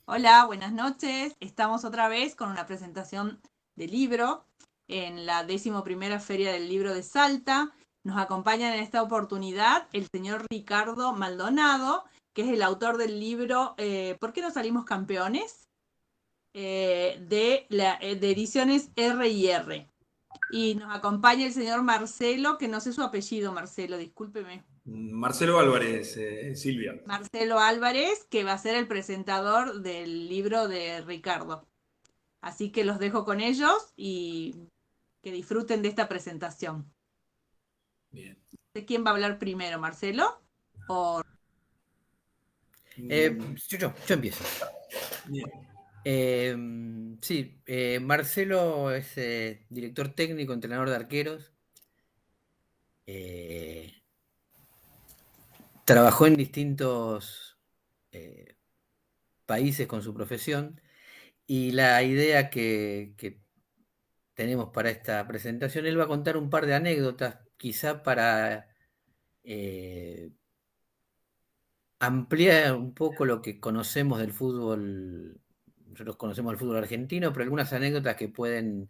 Hola, buenas noches. Estamos otra vez con una presentación de libro en la 11ª Feria del Libro de Salta. Nos acompaña en esta oportunidad el señor Ricardo Maldonado, que es el autor del libro ¿Por qué no salimos campeones? De ediciones R y R. Y nos acompaña el señor Marcelo, que no sé su apellido, Marcelo, discúlpeme. Marcelo Álvarez, Silvia. Marcelo Álvarez, que va a ser el presentador del libro de Ricardo. Así que los dejo con ellos y que disfruten de esta presentación. Bien. ¿De quién va a hablar primero, Marcelo? O Mm, Yo empiezo. Bien. Sí, Marcelo es director técnico, entrenador de arqueros. eh, Trabajó en distintos eh, países con su profesión y la idea que tenemos para esta presentación, él va a contar un par de anécdotas, quizá para eh, ampliar un poco lo que conocemos del fútbol. Nosotros conocemos el fútbol argentino, pero algunas anécdotas que pueden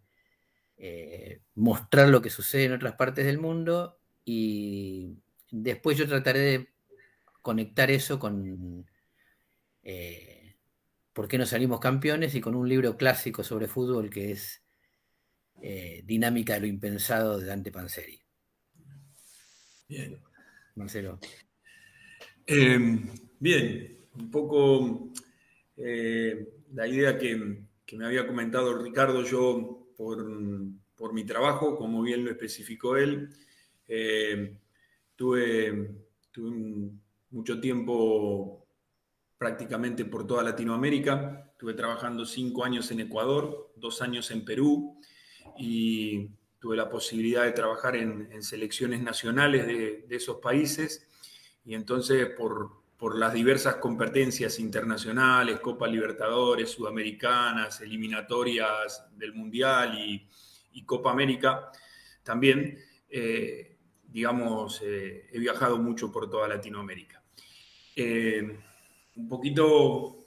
mostrar lo que sucede en otras partes del mundo, y después yo trataré de conectar eso con por qué no salimos campeones y con un libro clásico sobre fútbol que es Dinámica de lo impensado de Dante Panzeri. Bien. Marcelo. Eh, Bien, un poco la idea que me había comentado Ricardo, yo por mi trabajo, como bien lo especificó él, eh, tuve, mucho tiempo prácticamente por toda Latinoamérica. Estuve trabajando 5 años en Ecuador, 2 años en Perú y tuve la posibilidad de trabajar en selecciones nacionales de esos países. Y entonces por las diversas competencias internacionales, Copa Libertadores, Sudamericanas, eliminatorias del Mundial y Copa América, también, digamos, he viajado mucho por toda Latinoamérica. Eh, un poquito,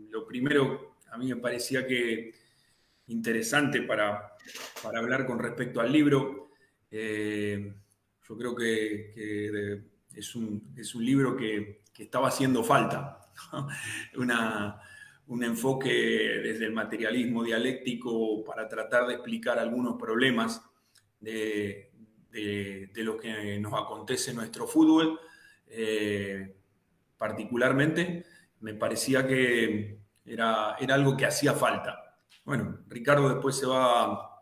lo primero, a mí me parecía que interesante para hablar con respecto al libro. Yo creo que es un libro que estaba haciendo falta. Una, un enfoque desde el materialismo dialéctico para tratar de explicar algunos problemas de, de lo que nos acontece en nuestro fútbol. Particularmente, me parecía que era algo que hacía falta. Bueno, Ricardo después se va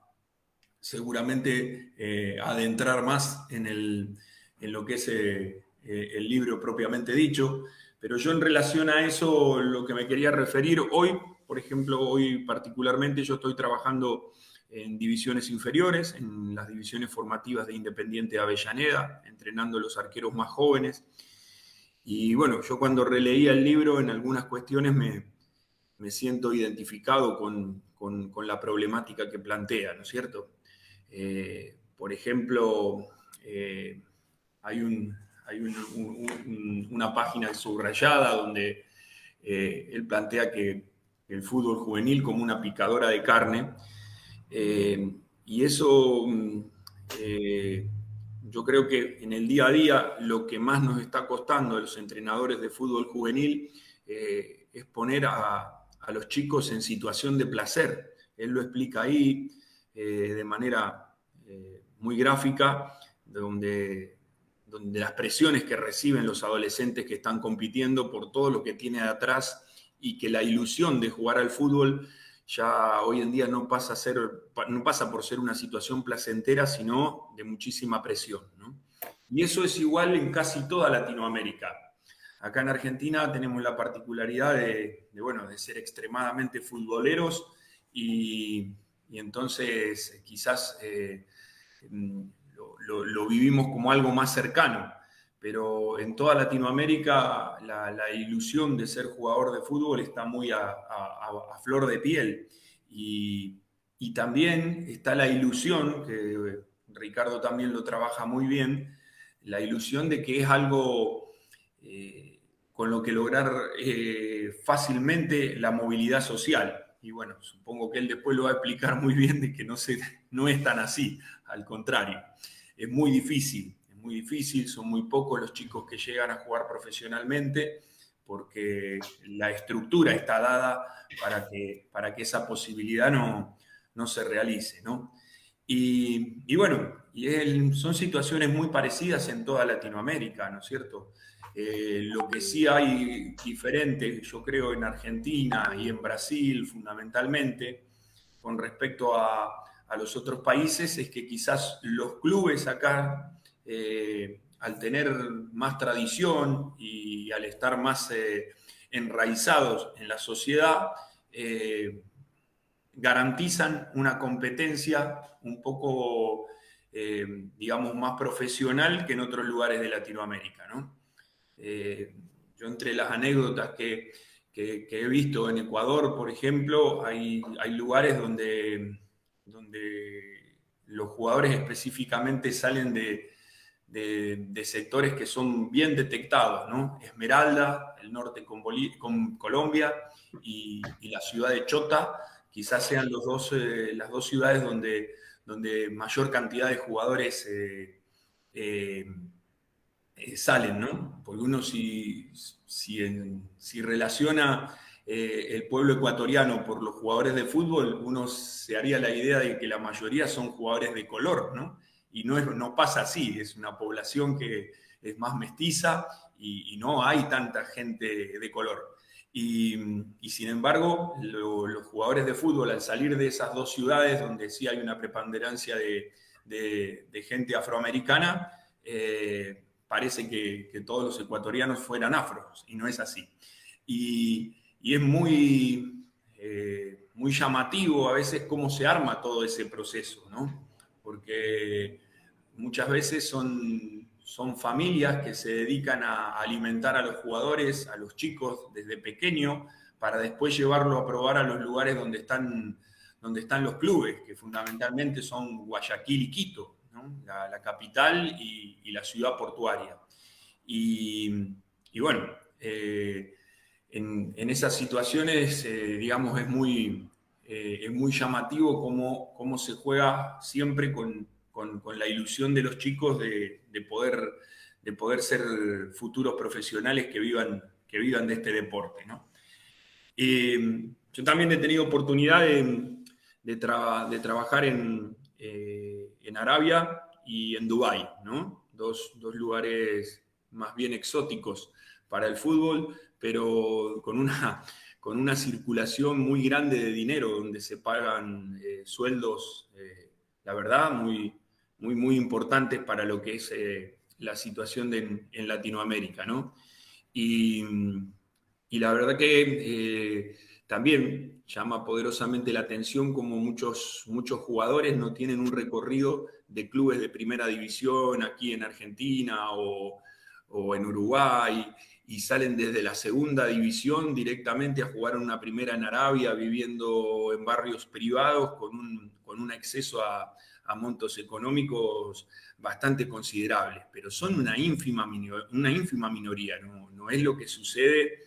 seguramente a adentrar más en lo que es el libro propiamente dicho, pero yo en relación a eso lo que me quería referir hoy, por ejemplo, hoy particularmente yo estoy trabajando en divisiones inferiores, en las divisiones formativas de Independiente de Avellaneda, entrenando a los arqueros más jóvenes. Y bueno, yo cuando releía el libro en algunas cuestiones me siento identificado con la problemática que plantea, ¿no es cierto? Por ejemplo, hay, una página subrayada donde él plantea que el fútbol juvenil como una picadora de carne, y eso eh, yo creo que en el día a día lo que más nos está costando a los entrenadores de fútbol juvenil es poner a los chicos en situación de placer. Él lo explica ahí de manera muy gráfica, donde las presiones que reciben los adolescentes que están compitiendo por todo lo que tiene de atrás y que la ilusión de jugar al fútbol ya hoy en día no pasa por ser una situación placentera, sino de muchísima presión, ¿no? Y eso es igual en casi toda Latinoamérica. Acá en Argentina tenemos la particularidad bueno, de ser extremadamente futboleros y entonces quizás lo vivimos como algo más cercano, pero en toda Latinoamérica la ilusión de ser jugador de fútbol está muy a flor de piel. Y también está la ilusión, que Ricardo también lo trabaja muy bien, la ilusión de que es algo con lo que lograr fácilmente la movilidad social. Y bueno, supongo que él después lo va a explicar muy bien de que no es tan así, al contrario. Es muy difícil, son muy pocos los chicos que llegan a jugar profesionalmente porque la estructura está dada para que esa posibilidad no se realice, ¿no? Y bueno, son situaciones muy parecidas en toda Latinoamérica, ¿no es cierto? Lo que sí hay diferente, yo creo, en Argentina y en Brasil fundamentalmente, con respecto a los otros países, es que quizás los clubes acá, al tener más tradición y al estar más enraizados en la sociedad, garantizan una competencia un poco, digamos, más profesional que en otros lugares de Latinoamérica, ¿no? Yo entre las anécdotas que he visto en Ecuador, por ejemplo, hay lugares donde los jugadores específicamente salen de sectores que son bien detectados, ¿no? Esmeralda, el norte con Colombia, y la ciudad de Chota, quizás sean las dos ciudades donde mayor cantidad de jugadores eh, salen, ¿no? Porque uno si relaciona el pueblo ecuatoriano por los jugadores de fútbol, uno se haría la idea de que la mayoría son jugadores de color, ¿no? Y no pasa así, es una población que es más mestiza y no hay tanta gente de color. Y sin embargo, los jugadores de fútbol, al salir de esas dos ciudades donde sí hay una preponderancia de gente afroamericana, parece que todos los ecuatorianos fueran afros, y no es así. Y es muy llamativo a veces cómo se arma todo ese proceso, ¿no? Porque muchas veces son familias que se dedican a alimentar a los jugadores, a los chicos desde pequeño, para después llevarlo a probar a los lugares donde están los clubes, que fundamentalmente son Guayaquil y Quito, ¿no? La capital y la ciudad portuaria. Y bueno, en esas situaciones, digamos, es muy llamativo cómo se juega siempre con la ilusión de los chicos de poder ser futuros profesionales que vivan de este deporte, ¿no? Yo también he tenido oportunidad de trabajar en Arabia y en Dubái, ¿no? Dos lugares más bien exóticos para el fútbol, pero con una circulación muy grande de dinero, donde se pagan sueldos, la verdad, muy importantes para lo que es la situación en Latinoamérica, ¿no? Y, y la verdad que también llama poderosamente la atención como muchos jugadores no tienen un recorrido de clubes de primera división aquí en Argentina o en Uruguay, y salen desde la segunda división directamente a jugar en una primera en Arabia, viviendo en barrios privados con un acceso a montos económicos bastante considerables, pero son una ínfima minoría, no es lo que sucede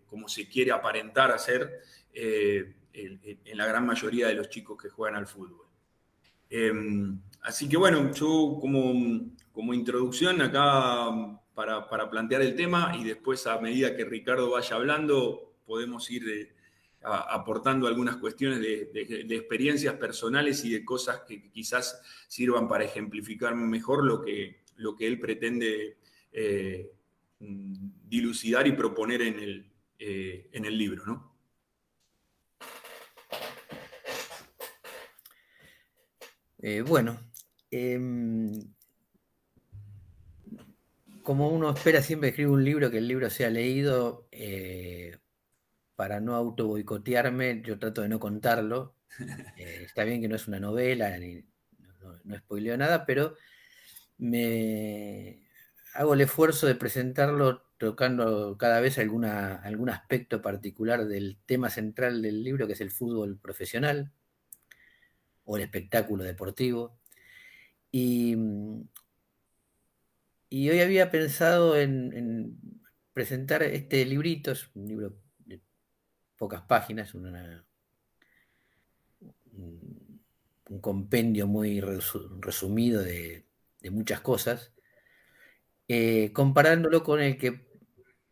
como se quiere aparentar hacer en la gran mayoría de los chicos que juegan al fútbol. Así que bueno, yo como introducción acá para plantear el tema, y después a medida que Ricardo vaya hablando podemos ir aportando algunas cuestiones de experiencias personales y de cosas que quizás sirvan para ejemplificar mejor lo que él pretende dilucidar y proponer en el libro, ¿no? Bueno, como uno espera siempre escribe un libro, que el libro sea leído, para no auto boicotearme, yo trato de no contarlo. Está bien que no es una novela, ni no spoileo nada, pero me hago el esfuerzo de presentarlo tocando cada vez algún aspecto particular del tema central del libro, que es el fútbol profesional o el espectáculo deportivo. Y hoy había pensado presentar este librito. Es un libro de pocas páginas, un compendio muy resumido de muchas cosas, comparándolo con el que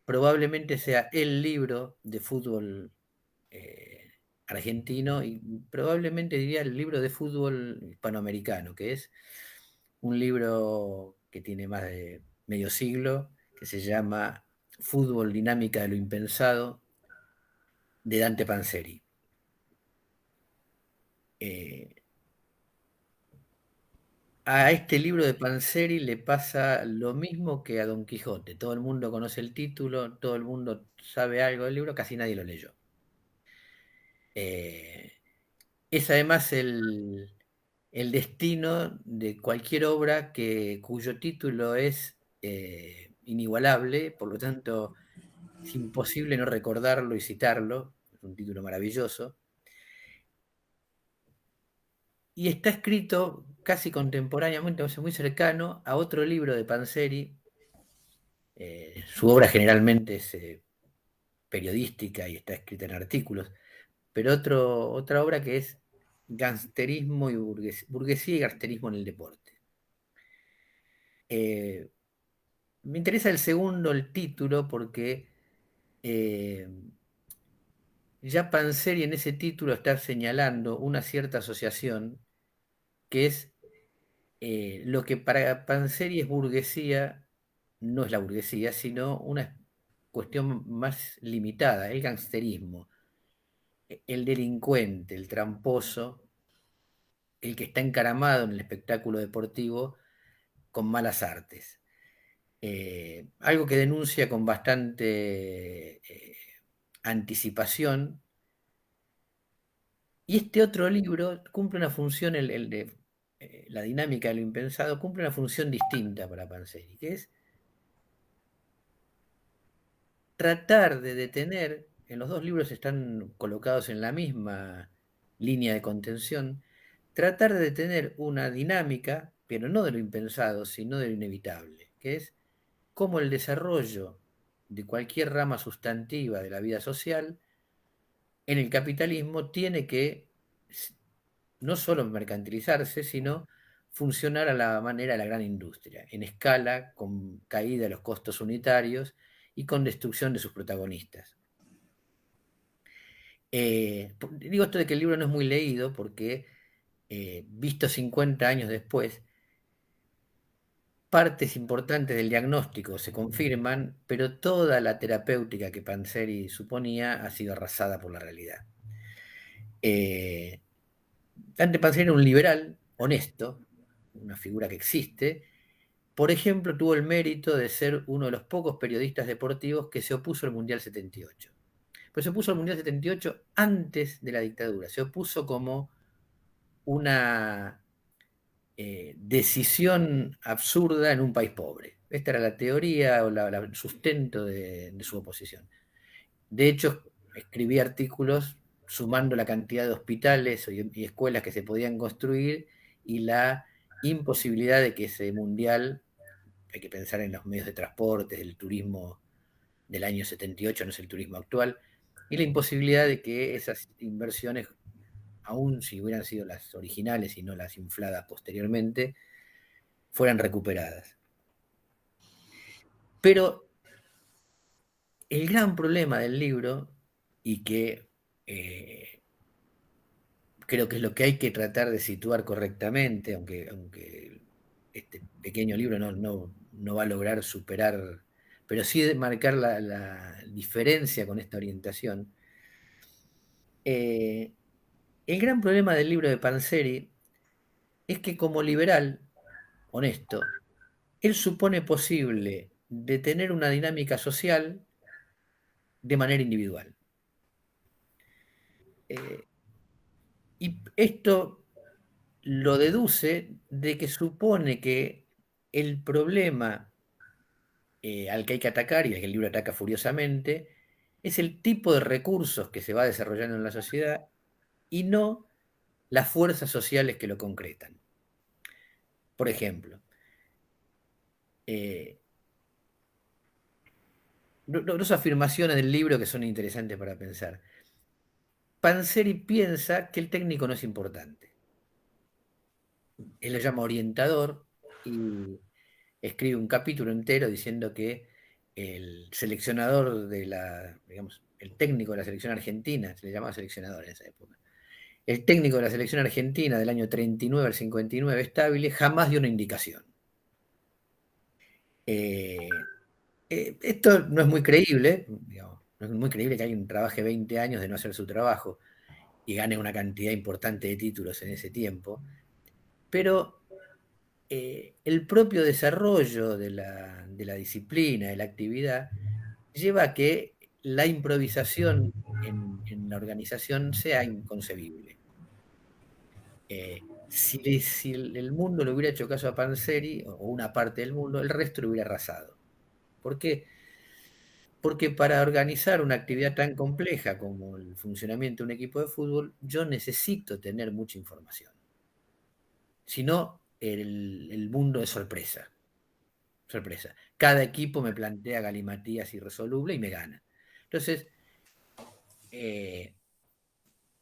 probablemente sea el libro de fútbol argentino, y probablemente diría el libro de fútbol hispanoamericano, que es un libro que tiene más de medio siglo, que se llama Fútbol, dinámica de lo impensado, de Dante Panzeri. A este libro de Panzeri le pasa lo mismo que a Don Quijote. Todo el mundo conoce el título, todo el mundo sabe algo del libro, casi nadie lo leyó. Es además el destino de cualquier obra cuyo título es inigualable, por lo tanto es imposible no recordarlo y citarlo. Es un título maravilloso. Y está escrito casi contemporáneamente, o sea, muy cercano a otro libro de Panzeri. Su obra generalmente es periodística y está escrita en artículos, pero otra obra que es Gangsterismo y burguesía y gangsterismo en el deporte. Me interesa el segundo, el título, porque ya Panzeri en ese título está señalando una cierta asociación que es lo que para Panzeri es burguesía, no es la burguesía, sino una cuestión más limitada, el gangsterismo, el delincuente, el tramposo, el que está encaramado en el espectáculo deportivo con malas artes. Algo que denuncia con bastante anticipación. Y este otro libro cumple una función, el de La dinámica de lo impensado, cumple una función distinta para Panzeri, que es tratar de detener, en los dos libros están colocados en la misma línea de contención, tratar de detener una dinámica, pero no de lo impensado, sino de lo inevitable, que es cómo el desarrollo de cualquier rama sustantiva de la vida social en el capitalismo tiene que no solo mercantilizarse, sino funcionar a la manera de la gran industria, en escala, con caída de los costos unitarios y con destrucción de sus protagonistas. Digo esto de que el libro no es muy leído porque, visto 50 años después, partes importantes del diagnóstico se confirman, pero toda la terapéutica que Panzeri suponía ha sido arrasada por la realidad. Dante Panzeri era un liberal honesto, una figura que existe. Por ejemplo, tuvo el mérito de ser uno de los pocos periodistas deportivos que se opuso al Mundial 78. Pero se opuso al Mundial 78 antes de la dictadura. Se opuso como una decisión absurda en un país pobre. Esta era la teoría o el sustento de su oposición. De hecho, escribí artículos sumando la cantidad de hospitales y escuelas que se podían construir y la imposibilidad de que ese mundial, hay que pensar en los medios de transporte, el turismo del año 78, no es el turismo actual, y la imposibilidad de que esas inversiones, aun si hubieran sido las originales y no las infladas posteriormente, fueran recuperadas. Pero el gran problema del libro, y que creo que es lo que hay que tratar de situar correctamente, aunque este pequeño libro no va a lograr superar, pero sí de marcar la diferencia con esta orientación. El gran problema del libro de Panzeri es que como liberal honesto, él supone posible detener una dinámica social de manera individual. Y esto lo deduce de que supone que el problema al que hay que atacar, y al que el libro ataca furiosamente, es el tipo de recursos que se va desarrollando en la sociedad y no las fuerzas sociales que lo concretan. Por ejemplo, dos afirmaciones del libro que son interesantes para pensar. Panzeri piensa que el técnico no es importante. Él lo llama orientador y escribe un capítulo entero diciendo que el seleccionador digamos, el técnico de la selección argentina, se le llamaba seleccionador en esa época, el técnico de la selección argentina del año 39 al 59 estable jamás dio una indicación. Esto no es muy creíble, digamos, no es muy creíble que alguien trabaje 20 años de no hacer su trabajo y gane una cantidad importante de títulos en ese tiempo, pero el propio desarrollo de la disciplina, de la actividad, lleva a que la improvisación en la organización sea inconcebible. Si el mundo le hubiera hecho caso a Panzeri, o una parte del mundo, el resto lo hubiera arrasado. ¿Por qué? Porque para organizar una actividad tan compleja como el funcionamiento de un equipo de fútbol, yo necesito tener mucha información. Si no, el mundo es sorpresa. Sorpresa. Cada equipo me plantea galimatías irresolubles y me gana. Entonces,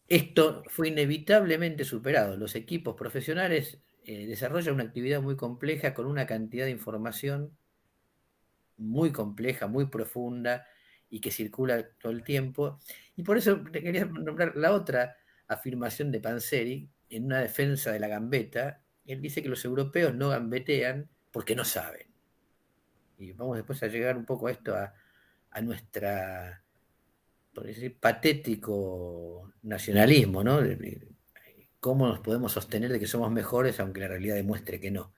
esto fue inevitablemente superado. Los equipos profesionales desarrollan una actividad muy compleja con una cantidad de información muy compleja, muy profunda y que circula todo el tiempo. Y por eso te quería nombrar la otra afirmación de Panzeri en una defensa de la gambeta. Él dice que los europeos no gambetean porque no saben. Y vamos después a llegar un poco a esto, a nuestra, por decir, patético nacionalismo, ¿no? ¿Cómo nos podemos sostener de que somos mejores aunque la realidad demuestre que no?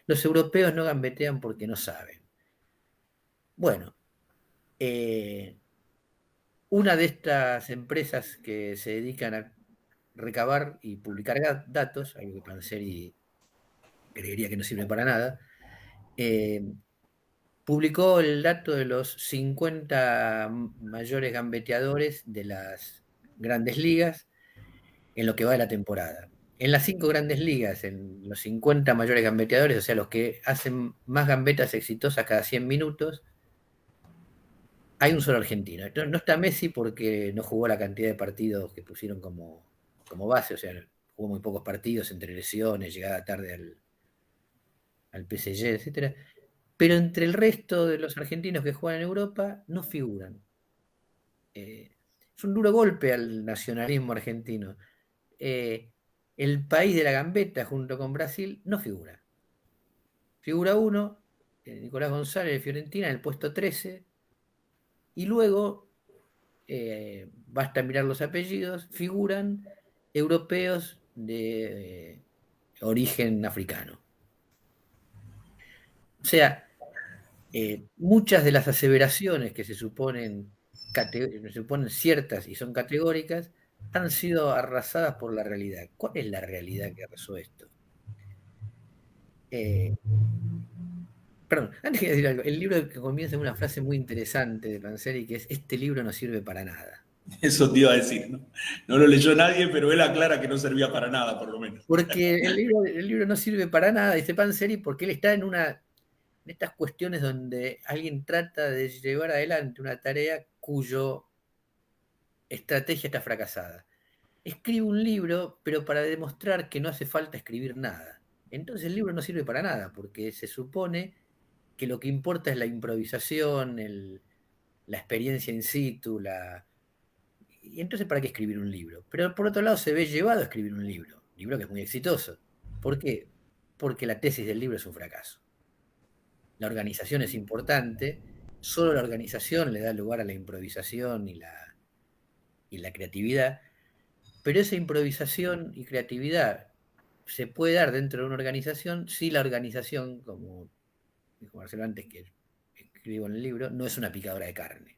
Los europeos no gambetean porque no saben. Bueno, una de estas empresas que se dedican a recabar y publicar datos, algo que Panzeri creería que no sirve para nada, publicó el dato de los 50 mayores gambeteadores de las grandes ligas en lo que va de la temporada. En las 5 grandes ligas, en los 50 mayores gambeteadores, o sea, los que hacen más gambetas exitosas cada 100 minutos, hay un solo argentino. No está Messi porque no jugó la cantidad de partidos que pusieron como base, o sea, jugó muy pocos partidos entre lesiones, llegada tarde al PSG, etcétera. Pero entre el resto de los argentinos que juegan en Europa no figuran. Es un duro golpe al nacionalismo argentino. Eh, el país de la gambeta junto con Brasil no figura. Figura uno, Nicolás González de Fiorentina, en el puesto 13, y luego, basta mirar los apellidos, figuran europeos de origen africano. O sea, muchas de las aseveraciones que se suponen ciertas y son categóricas han sido arrasadas por la realidad. ¿Cuál es la realidad que arrasó esto? Perdón, antes de decir algo, el libro que comienza en una frase muy interesante de Panzeri, que es: este libro no sirve para nada. Eso te iba a decir, ¿no? No lo leyó nadie, pero él aclara que no servía para nada, por lo menos. Porque el libro no sirve para nada, dice Panzeri, porque él está en estas cuestiones donde alguien trata de llevar adelante una tarea cuyo estrategia está fracasada. Escribe un libro, pero para demostrar que no hace falta escribir nada. Entonces el libro no sirve para nada, porque se supone que lo que importa es la improvisación, la experiencia in situ, y entonces ¿para qué escribir un libro? Pero por otro lado se ve llevado a escribir un libro que es muy exitoso. ¿Por qué? Porque la tesis del libro es un fracaso. La organización es importante, solo la organización le da lugar a la improvisación y la creatividad, pero esa improvisación y creatividad se puede dar dentro de una organización si la organización, como dijo Marcelo antes, que escribo en el libro, no es una picadora de carne.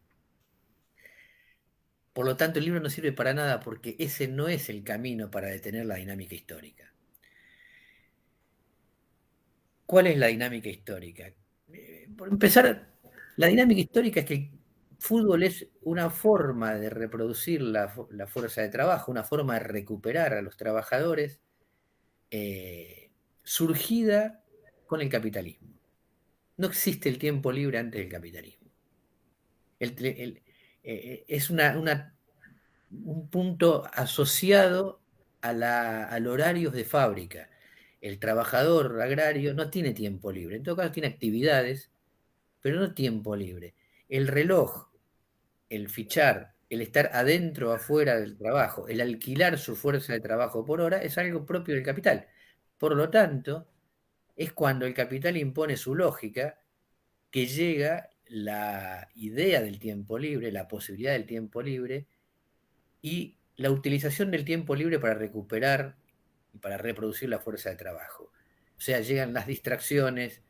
Por lo tanto, el libro no sirve para nada porque ese no es el camino para detener la dinámica histórica. ¿Cuál es la dinámica histórica? Por empezar, la dinámica histórica es que el fútbol es una forma de reproducir la fuerza de trabajo, una forma de recuperar a los trabajadores, surgida con el capitalismo. No existe el tiempo libre antes del capitalismo. Es un punto asociado al horario de fábrica. El trabajador agrario no tiene tiempo libre, en todo caso tiene actividades, pero no tiempo libre. El reloj, el fichar, el estar adentro o afuera del trabajo, el alquilar su fuerza de trabajo por hora es algo propio del capital. Por lo tanto, es cuando el capital impone su lógica que llega la idea del tiempo libre, la posibilidad del tiempo libre y la utilización del tiempo libre para recuperar y para reproducir la fuerza de trabajo. O sea, llegan las distracciones,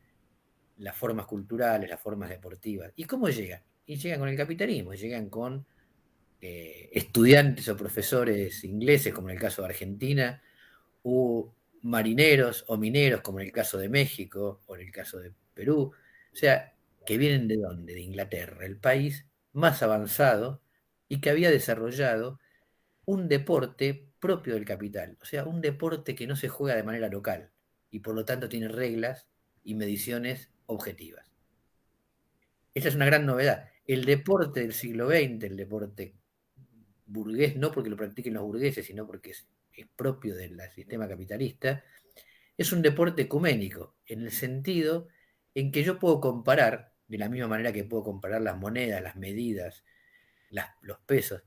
las formas culturales, las formas deportivas. ¿Y cómo llegan? Y llegan con el capitalismo, llegan con estudiantes o profesores ingleses, como en el caso de Argentina, o marineros o mineros, como en el caso de México o en el caso de Perú. O sea, que vienen de dónde? De Inglaterra, el país más avanzado y que había desarrollado un deporte propio del capital, o sea, un deporte que no se juega de manera local y por lo tanto tiene reglas y mediciones objetivas. Esa es una gran novedad. El deporte del siglo XX, el deporte burgués, no porque lo practiquen los burgueses, sino porque es propio del sistema capitalista, es un deporte ecuménico, en el sentido en que yo puedo comparar, de la misma manera que puedo comparar las monedas, las medidas, los pesos,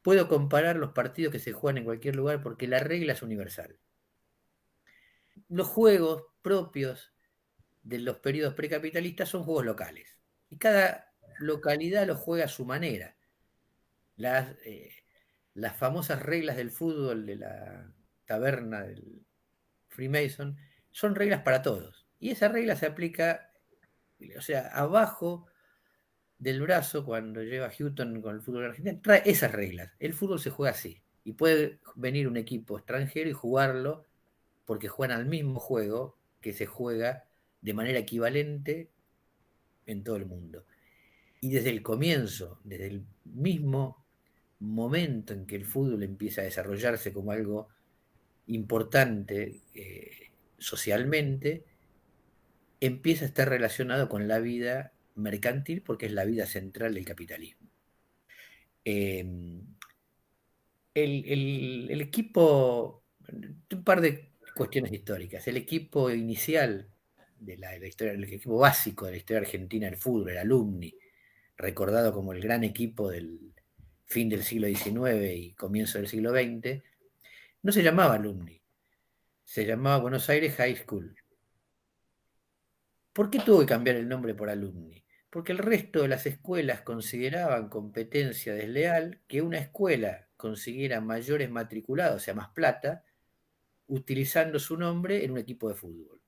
puedo comparar los partidos que se juegan en cualquier lugar porque la regla es universal. Los juegos propios de los periodos precapitalistas son juegos locales y cada localidad los juega a su manera. Las famosas reglas del fútbol de la taberna del Freemason son reglas para todos y esa regla se aplica, o sea, abajo del brazo cuando lleva Houghton con el fútbol argentino, trae esas reglas. El fútbol se juega así. Y puede venir un equipo extranjero y jugarlo porque juegan al mismo juego que se juega de manera equivalente en todo el mundo. Y desde el comienzo, desde el mismo momento en que el fútbol empieza a desarrollarse como algo importante socialmente, empieza a estar relacionado con la vida mercantil porque es la vida central del capitalismo. Eh, el equipo, un par de cuestiones históricas. El equipo inicial de la historia, el equipo básico de la historia argentina del fútbol, el Alumni, recordado como el gran equipo del fin del siglo XIX y comienzo del siglo XX, no se llamaba Alumni, se llamaba Buenos Aires High School. ¿Por qué tuvo que cambiar el nombre por Alumni? Porque el resto de las escuelas consideraban competencia desleal que una escuela consiguiera mayores matriculados, o sea, más plata, utilizando su nombre en un equipo de fútbol,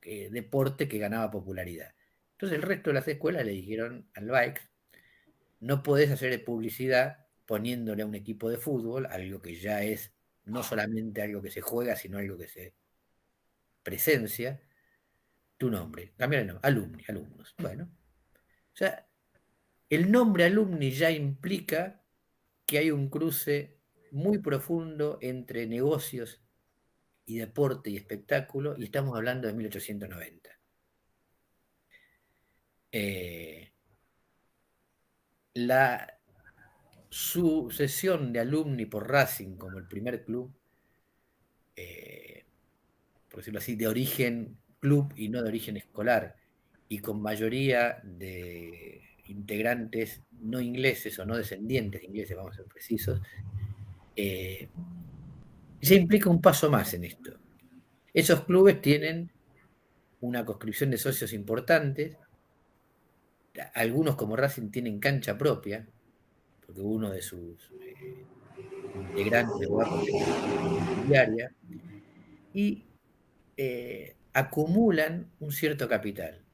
deporte que ganaba popularidad. Entonces el resto de las escuelas le dijeron al Bike, no podés hacer publicidad poniéndole a un equipo de fútbol, algo que ya es no solamente algo que se juega, sino algo que se presencia, tu nombre. Cambiar el nombre, alumni, alumnos. Bueno, o sea, el nombre alumni ya implica que hay un cruce muy profundo entre negocios y deporte y espectáculo, y estamos hablando de 1890. La sucesión de alumni por Racing como el primer club, por decirlo así, de origen club y no de origen escolar, y con mayoría de integrantes no ingleses o no descendientes de ingleses, vamos a ser precisos, ya implica un paso más en esto. Esos clubes tienen una conscripción de socios importantes, algunos como Racing tienen cancha propia, porque uno de sus integrantes va por diaria, y acumulan un cierto capital.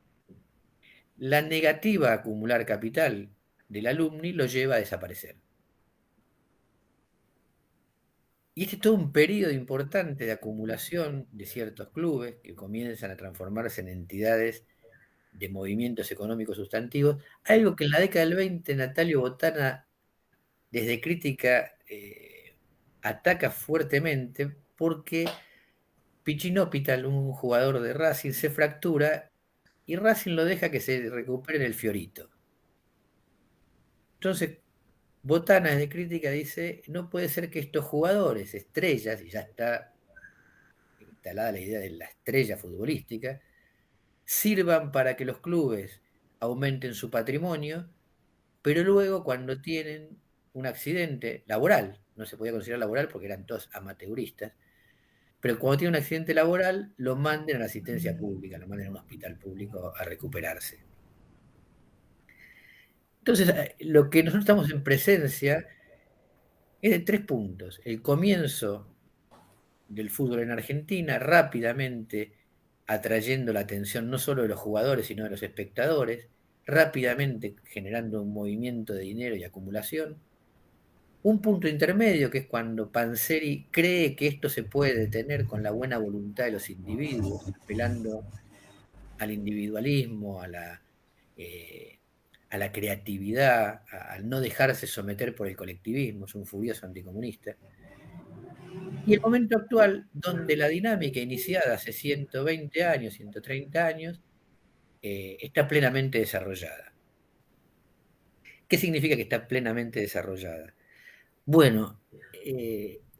La negativa a acumular capital del alumni lo lleva a desaparecer. Y este es todo un periodo importante de acumulación de ciertos clubes que comienzan a transformarse en entidades de movimientos económicos sustantivos, algo que en la década del 20 Natalio Botana, desde crítica, ataca fuertemente porque Pichinópital, un jugador de Racing, se fractura y Racing lo deja que se recupere en el Fiorito. Entonces, Botana desde Crítica dice, no puede ser que estos jugadores, estrellas, y ya está instalada la idea de la estrella futbolística, sirvan para que los clubes aumenten su patrimonio, pero luego cuando tienen un accidente laboral, no se podía considerar laboral porque eran todos amateuristas, pero cuando tienen un accidente laboral lo manden a la asistencia pública, lo manden a un hospital público a recuperarse. Entonces, lo que nosotros estamos en presencia es de 3 puntos. El comienzo del fútbol en Argentina, rápidamente atrayendo la atención no solo de los jugadores, sino de los espectadores, rápidamente generando un movimiento de dinero y acumulación. Un punto intermedio, que es cuando Panzeri cree que esto se puede detener con la buena voluntad de los individuos, apelando al individualismo, a la creatividad, al no dejarse someter por el colectivismo, es un furioso anticomunista. Y el momento actual, donde la dinámica iniciada hace 120 años, 130 años, está plenamente desarrollada. ¿Qué significa que está plenamente desarrollada? Bueno,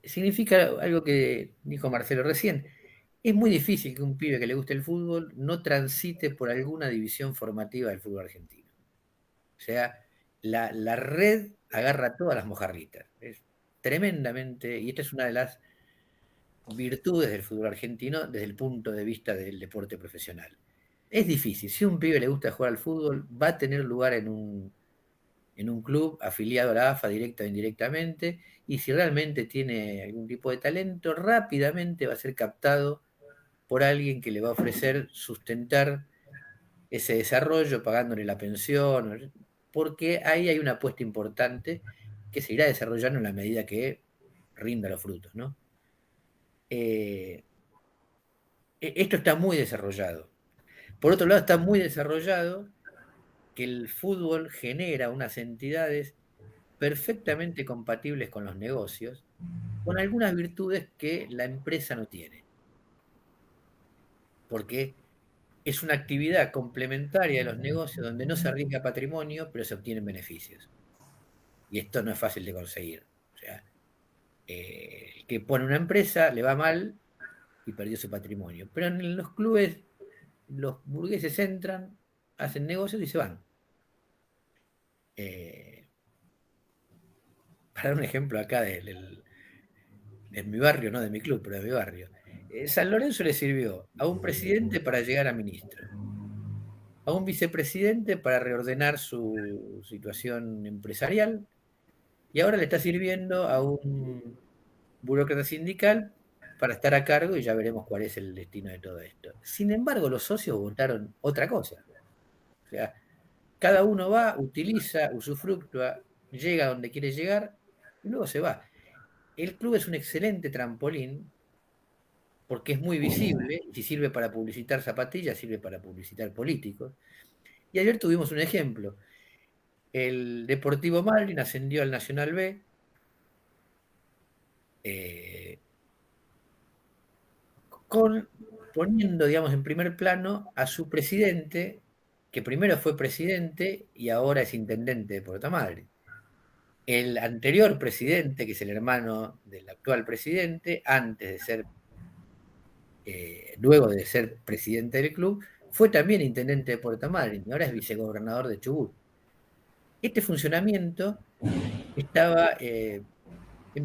significa algo que dijo Marcelo recién. Es muy difícil que un pibe que le guste el fútbol no transite por alguna división formativa del fútbol argentino. O sea, la red agarra todas las mojarritas. Es tremendamente, y esta es una de las virtudes del fútbol argentino desde el punto de vista del deporte profesional. Es difícil, si a un pibe le gusta jugar al fútbol, va a tener lugar en un club afiliado a la AFA directa o indirectamente, y si realmente tiene algún tipo de talento, rápidamente va a ser captado por alguien que le va a ofrecer sustentar ese desarrollo, pagándole la pensión, porque ahí hay una apuesta importante que se irá desarrollando en la medida que rinda los frutos, ¿no? Esto está muy desarrollado. Por otro lado, está muy desarrollado que el fútbol genera unas entidades perfectamente compatibles con los negocios, con algunas virtudes que la empresa no tiene. Porque es una actividad complementaria de los negocios donde no se arriesga patrimonio, pero se obtienen beneficios. Y esto no es fácil de conseguir. O sea, el que pone una empresa le va mal y perdió su patrimonio. Pero en los clubes, los burgueses entran, hacen negocios y se van. Para dar un ejemplo acá de mi barrio, no de mi club, pero de mi barrio. San Lorenzo le sirvió a un presidente para llegar a ministro, a un vicepresidente para reordenar su situación empresarial, y ahora le está sirviendo a un burócrata sindical para estar a cargo, y ya veremos cuál es el destino de todo esto. Sin embargo, los socios votaron otra cosa. O sea, cada uno va, utiliza, usufructúa, llega a donde quiere llegar y luego se va. El club es un excelente trampolín porque es muy visible, y si sirve para publicitar zapatillas, sirve para publicitar políticos. Y ayer tuvimos un ejemplo. El Deportivo Malvin ascendió al Nacional B, poniendo, digamos, en primer plano a su presidente, que primero fue presidente y ahora es intendente de Puerto Madryn. El anterior presidente, que es el hermano del actual presidente, antes de ser, luego de ser presidente del club, fue también intendente de Puerto Madryn y ahora es vicegobernador de Chubut. Este funcionamiento estaba en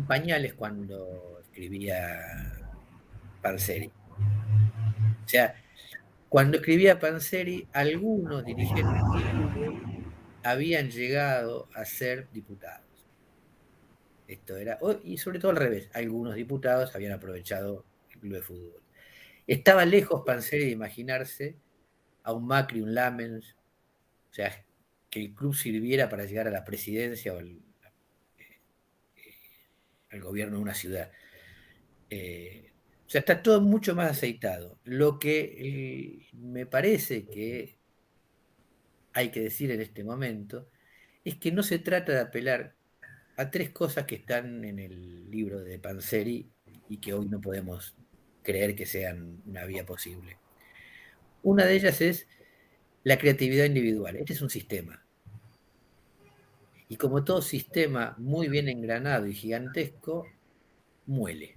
pañales cuando escribía Panzeri. O sea, cuando escribía Panzeri, algunos dirigentes del club habían llegado a ser diputados. Esto era, y sobre todo al revés, algunos diputados habían aprovechado el club de fútbol. Estaba lejos Panzeri de imaginarse a un Macri, un Lamens, o sea, que el club sirviera para llegar a la presidencia o al gobierno de una ciudad. O sea, está todo mucho más aceitado. Lo que me parece que hay que decir en este momento es que no se trata de apelar a 3 cosas que están en el libro de Panzeri y que hoy no podemos creer que sean una vía posible. Una de ellas es la creatividad individual. Este es un sistema. Y como todo sistema muy bien engranado y gigantesco, muele.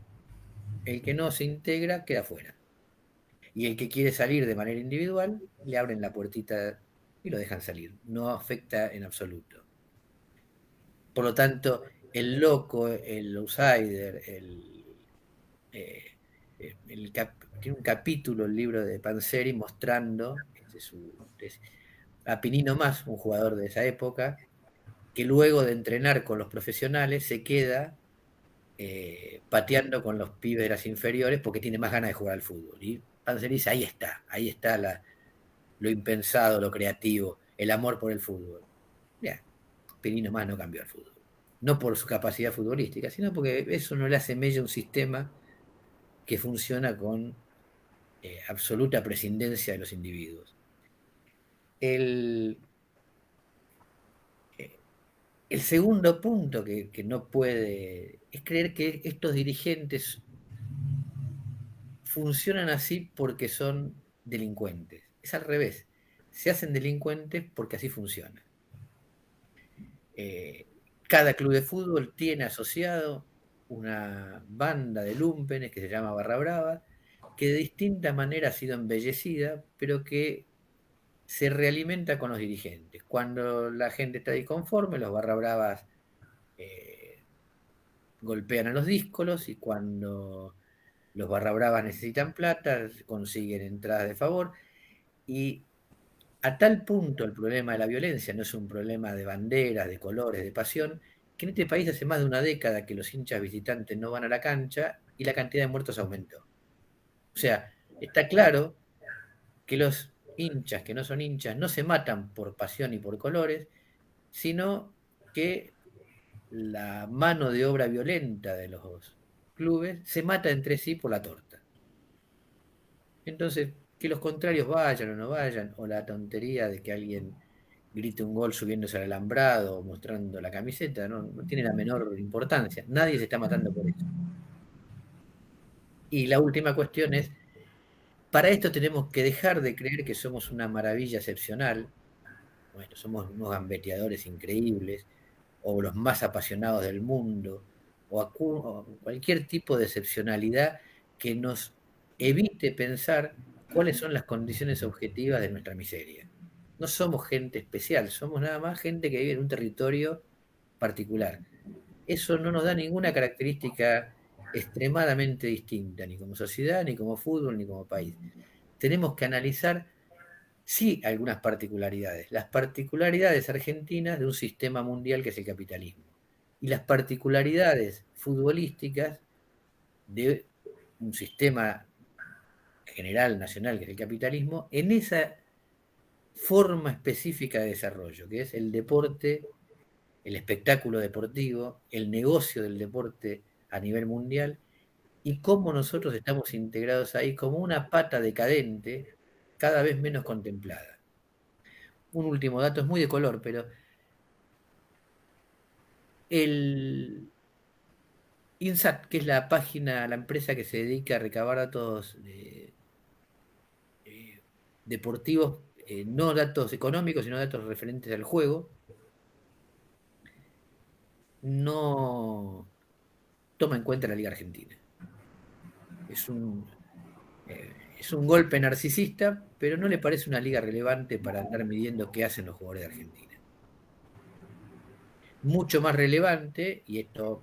El que no se integra queda fuera. Y el que quiere salir de manera individual, le abren la puertita y lo dejan salir. No afecta en absoluto. Por lo tanto, el loco, el outsider, eh, tiene un capítulo el libro de Panzeri mostrando a Pinino Más, un jugador de esa época, que luego de entrenar con los profesionales se queda pateando con los pibes de las inferiores porque tiene más ganas de jugar al fútbol. Y Panzeri dice, ahí está lo impensado, lo creativo, el amor por el fútbol. Bien, Pinino Más no cambió al fútbol. No por su capacidad futbolística, sino porque eso no le hace mella a un sistema que funciona con absoluta prescindencia de los individuos. El, el segundo punto que no puede es creer que estos dirigentes funcionan así porque son delincuentes. Es al revés. Se hacen delincuentes porque así funciona. Eh, Cada club de fútbol tiene asociado una banda de lúmpenes que se llama Barra Brava, que de distinta manera ha sido embellecida, pero que se realimenta con los dirigentes. Cuando la gente está disconforme, los Barra Bravas eh, golpean a los díscolos, y cuando los Barra Bravas necesitan plata, consiguen entradas de favor. Y a tal punto el problema de la violencia no es un problema de banderas, de colores, de pasión, que en este país hace más de una década que los hinchas visitantes no van a la cancha y la cantidad de muertos aumentó. O sea, está claro que los hinchas que no son hinchas no se matan por pasión y por colores, sino que la mano de obra violenta de los clubes se mata entre sí por la torta. Entonces, que los contrarios vayan o no vayan, o la tontería de que alguien grite un gol subiéndose al alambrado o mostrando la camiseta, no tiene la menor importancia. Nadie se está matando por eso. Y la última cuestión es, para esto tenemos que dejar de creer que somos una maravilla excepcional. Bueno, somos unos gambeteadores increíbles, o los más apasionados del mundo, o cualquier tipo de excepcionalidad que nos evite pensar cuáles son las condiciones objetivas de nuestra miseria. No somos gente especial, somos nada más gente que vive en un territorio particular. Eso no nos da ninguna característica extremadamente distinta, ni como sociedad, ni como fútbol, ni como país. Tenemos que analizar, sí, algunas particularidades, las particularidades argentinas de un sistema mundial que es el capitalismo, y las particularidades futbolísticas de un sistema general, nacional, que es el capitalismo, en esa forma específica de desarrollo, que es el deporte, el espectáculo deportivo, el negocio del deporte a nivel mundial, y cómo nosotros estamos integrados ahí como una pata decadente cada vez menos contemplada. Un último dato, es muy de color, pero el INSAT, que es la página, la empresa que se dedica a recabar datos deportivos, no datos económicos, sino datos referentes al juego, no toma en cuenta la Liga Argentina. Es es un golpe narcisista, pero no le parece una liga relevante para andar midiendo qué hacen los jugadores de Argentina. Mucho más relevante, y esto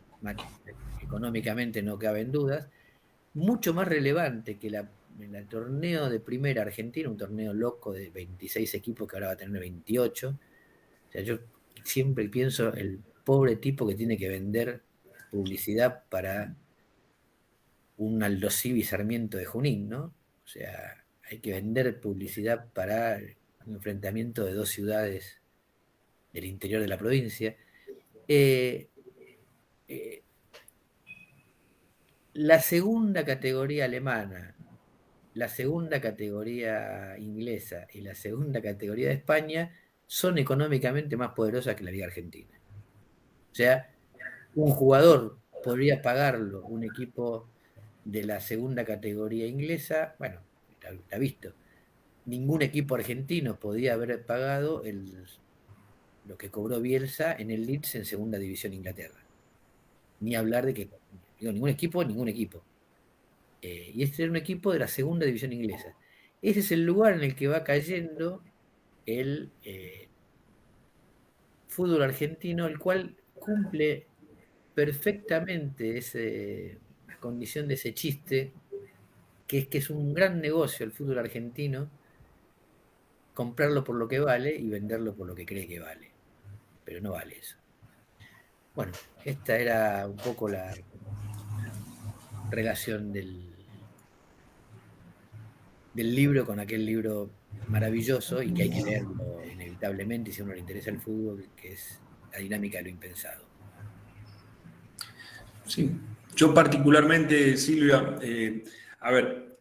económicamente no cabe en dudas, mucho más relevante que el torneo de primera argentina, un torneo loco de 26 equipos que ahora va a tener 28. O sea, yo siempre pienso el pobre tipo que tiene que vender publicidad para un Aldo Civi Sarmiento de Junín, ¿no? O sea, hay que vender publicidad para un enfrentamiento de dos ciudades del interior de la provincia. Eh, eh, la segunda categoría alemana, la segunda categoría inglesa y la segunda categoría de España son económicamente más poderosas que la Liga Argentina. O sea, un jugador podría pagarlo un equipo de la segunda categoría inglesa, bueno, está visto. Ningún equipo argentino podía haber pagado lo que cobró Bielsa en el Leeds en segunda división de Inglaterra. Ni hablar de que, digo, ningún equipo. Y este era un equipo de la segunda división inglesa. Ese es el lugar en el que va cayendo el fútbol argentino, el cual cumple perfectamente la condición de ese chiste, que es un gran negocio el fútbol argentino, comprarlo por lo que vale y venderlo por lo que cree que vale. Pero no vale eso. Bueno, esta era un poco la relación del libro con aquel libro maravilloso y que hay que leerlo inevitablemente y si a uno le interesa el fútbol, que es La dinámica de lo impensado. Sí, yo particularmente, Silvia, a ver,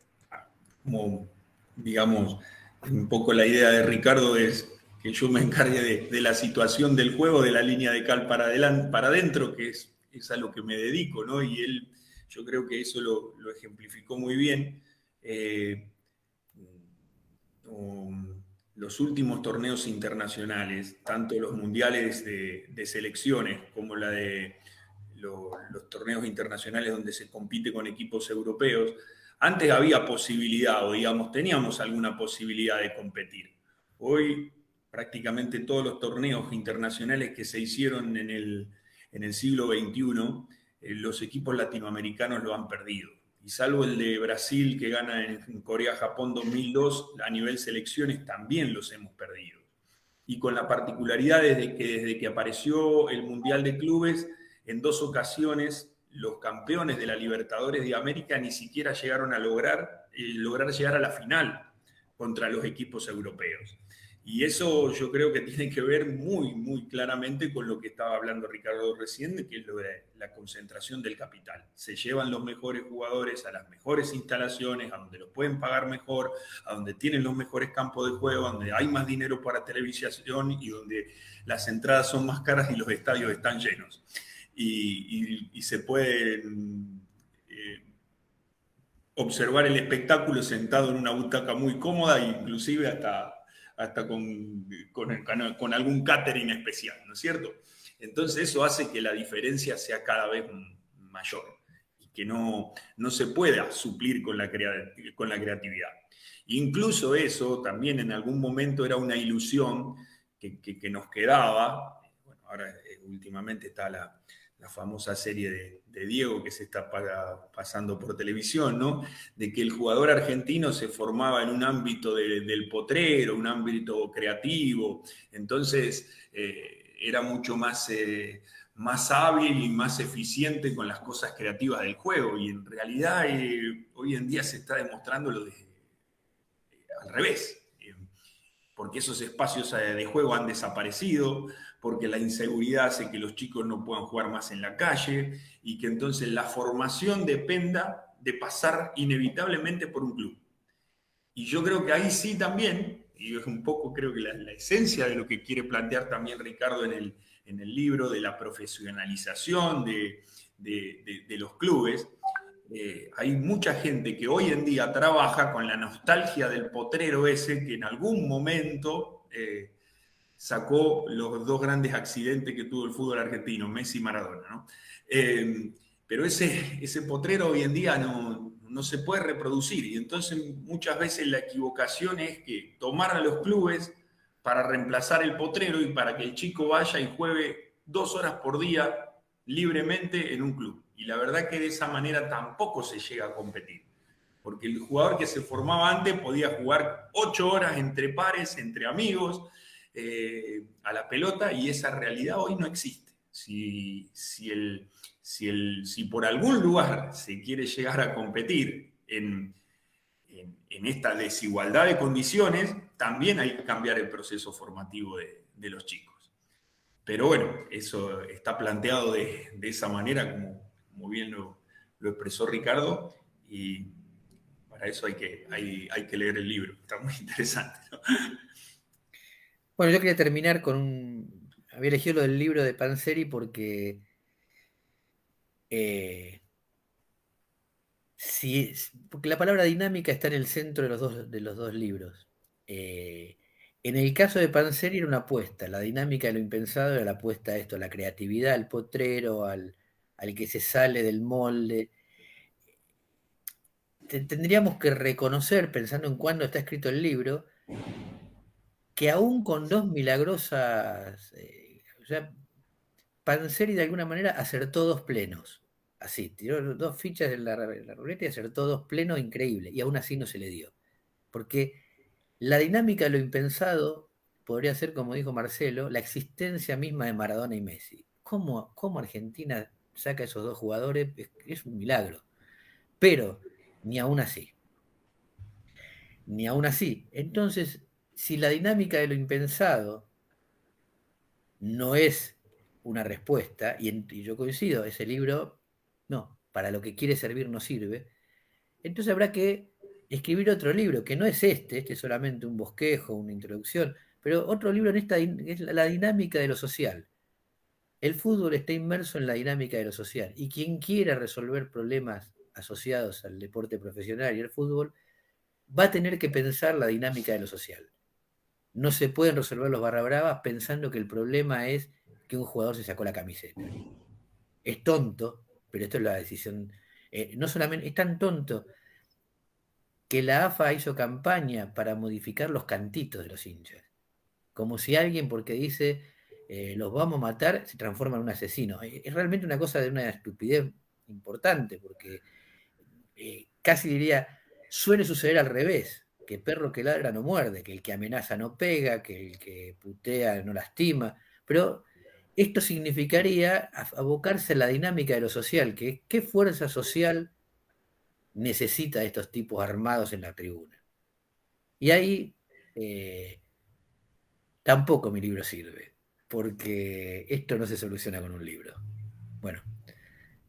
como digamos, un poco la idea de Ricardo es que yo me encargue de la situación del juego, de la línea de cal para adelante, para adentro, que es a lo que me dedico, ¿no? Y él, yo creo que eso lo ejemplificó muy bien. Los últimos torneos internacionales, tanto los mundiales de selecciones como los torneos internacionales donde se compite con equipos europeos, antes había posibilidad, o digamos, teníamos alguna posibilidad de competir. Hoy prácticamente todos los torneos internacionales que se hicieron en el siglo XXI, los equipos latinoamericanos lo han perdido. Y salvo el de Brasil que gana en Corea-Japón 2002, a nivel selecciones también los hemos perdido. Y con la particularidad desde que apareció el Mundial de Clubes, en 2 ocasiones los campeones de la Libertadores de América ni siquiera llegaron a lograr llegar a la final contra los equipos europeos. Y eso yo creo que tiene que ver muy, muy claramente con lo que estaba hablando Ricardo recién, que es lo de la concentración del capital. Se llevan los mejores jugadores a las mejores instalaciones, a donde los pueden pagar mejor, a donde tienen los mejores campos de juego, a donde hay más dinero para televisión y donde las entradas son más caras y los estadios están llenos. Y se pueden observar el espectáculo sentado en una butaca muy cómoda e inclusive hasta con algún catering especial, ¿no es cierto? Entonces eso hace que la diferencia sea cada vez mayor y que no se pueda suplir con la creatividad. Incluso eso también en algún momento era una ilusión que nos quedaba. Bueno, ahora últimamente está la famosa serie de Diego que se está pasando por televisión, ¿no? De que el jugador argentino se formaba en un ámbito del potrero, un ámbito creativo, entonces era mucho más hábil y más eficiente con las cosas creativas del juego, y en realidad hoy en día se está demostrando al revés. Porque esos espacios de juego han desaparecido, porque la inseguridad hace que los chicos no puedan jugar más en la calle y que entonces la formación dependa de pasar inevitablemente por un club. Y yo creo que ahí sí también, y es un poco creo que la esencia de lo que quiere plantear también Ricardo en el libro, de la profesionalización de los clubes. Hay mucha gente que hoy en día trabaja con la nostalgia del potrero ese que en algún momento sacó los 2 grandes accidentes que tuvo el fútbol argentino, Messi y Maradona, ¿no? Pero ese potrero hoy en día no se puede reproducir, y entonces muchas veces la equivocación es que tomar a los clubes para reemplazar el potrero y para que el chico vaya y juegue 2 horas por día libremente en un club. Y la verdad que de esa manera tampoco se llega a competir, porque el jugador que se formaba antes podía jugar 8 horas entre pares, entre amigos, a la pelota, y esa realidad hoy no existe. Si por algún lugar se quiere llegar a competir en esta desigualdad de condiciones, también hay que cambiar el proceso formativo de los chicos. Pero bueno, eso está planteado de esa manera, como bien lo expresó Ricardo, y para eso hay que leer el libro. Está muy interesante, ¿no? Bueno, yo quería terminar con Había elegido lo del libro de Panzeri porque eh, porque la palabra dinámica está en el centro de los dos libros. En el caso de Panzeri era una apuesta, la dinámica de lo impensado era la apuesta a esto, a la creatividad, al potrero, al que se sale del molde. Tendríamos que reconocer, pensando en cuándo está escrito el libro, que aún con dos milagrosas, o sea, Panzeri de alguna manera acertó dos plenos. Así, tiró dos fichas en la ruleta y acertó dos plenos increíbles, y aún así no se le dio. Porque la dinámica de lo impensado podría ser, como dijo Marcelo, la existencia misma de Maradona y Messi. ¿Cómo Argentina saca a esos dos jugadores? Es un milagro. Pero ni aún así. Ni aún así. Entonces, si la dinámica de lo impensado no es una respuesta, y yo coincido, ese libro, no, para lo que quiere servir no sirve, entonces habrá que escribir otro libro, que no es este es solamente un bosquejo, una introducción, pero otro libro en esta, es la dinámica de lo social. El fútbol está inmerso en la dinámica de lo social, y quien quiera resolver problemas asociados al deporte profesional y al fútbol, va a tener que pensar la dinámica de lo social. No se pueden resolver los barra bravas pensando que el problema es que un jugador se sacó la camiseta. Es tonto, pero esto es la decisión. No solamente es tan tonto que la AFA hizo campaña para modificar los cantitos de los hinchas. Como si alguien, porque dice los vamos a matar, se transforma en un asesino. Es realmente una cosa de una estupidez importante, porque casi diría, suele suceder al revés, que perro que ladra no muerde, que el que amenaza no pega, que el que putea no lastima, pero esto significaría abocarse a la dinámica de lo social, que es qué fuerza social necesita estos tipos armados en la tribuna. Y ahí tampoco mi libro sirve, porque esto no se soluciona con un libro. Bueno,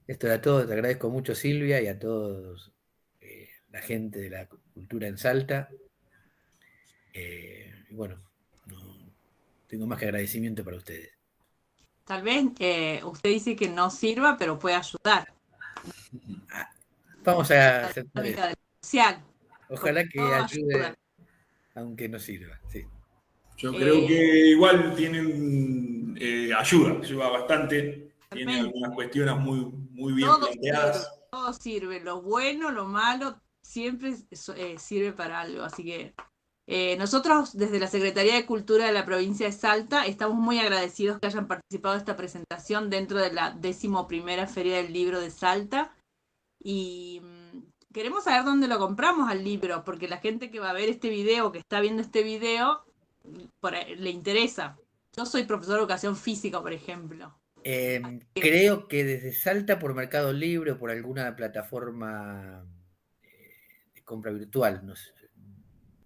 esto era todo, te agradezco mucho Silvia y a todos la gente de la cultura en Salta. Y bueno, no tengo más que agradecimiento para ustedes. Tal vez usted dice que no sirva, pero puede ayudar. Vamos a aceptar eso. Social. Ojalá que ayude, aunque no sirva. Sí. Yo creo que igual tienen ayuda bastante. Tiene algunas cuestiones muy bien planteadas. Todo sirve, lo bueno, lo malo, siempre sirve para algo. Así que nosotros desde la Secretaría de Cultura de la provincia de Salta estamos muy agradecidos que hayan participado de esta presentación dentro de la 11ª Feria del Libro de Salta. Y queremos saber dónde lo compramos al libro, porque la gente que va a ver este video, que está viendo este video, le interesa. Yo soy profesor de educación física, por ejemplo. Creo que desde Salta por Mercado Libre o por alguna plataforma de compra virtual, no sé.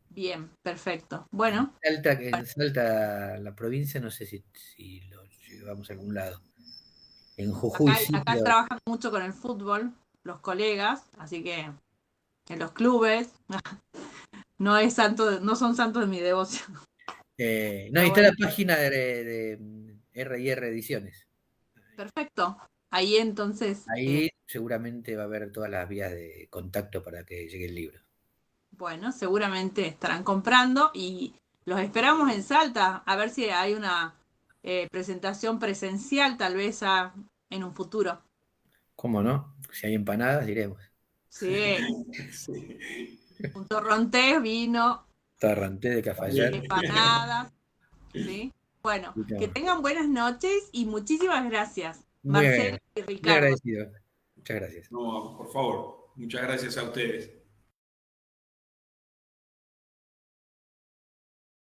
Bien, perfecto. Bueno. En Salta, la provincia, no sé si lo llevamos a algún lado. En Jujuy acá trabajan mucho con el fútbol, los colegas, así que en los clubes no son santos de mi devoción. No, ahí está la página de R&R Ediciones. Perfecto. Ahí entonces. Ahí seguramente va a haber todas las vías de contacto para que llegue el libro. Bueno, seguramente estarán comprando y los esperamos en Salta, a ver si hay una presentación presencial tal vez en un futuro. ¿Cómo no? Si hay empanadas, diremos. Sí. Un torrontés, vino. Torrontés de Cafayate. Empanadas. ¿Sí? Bueno, que tengan buenas noches y muchísimas gracias, Marcelo y Ricardo. Muy agradecido. Muchas gracias. No, por favor, muchas gracias a ustedes.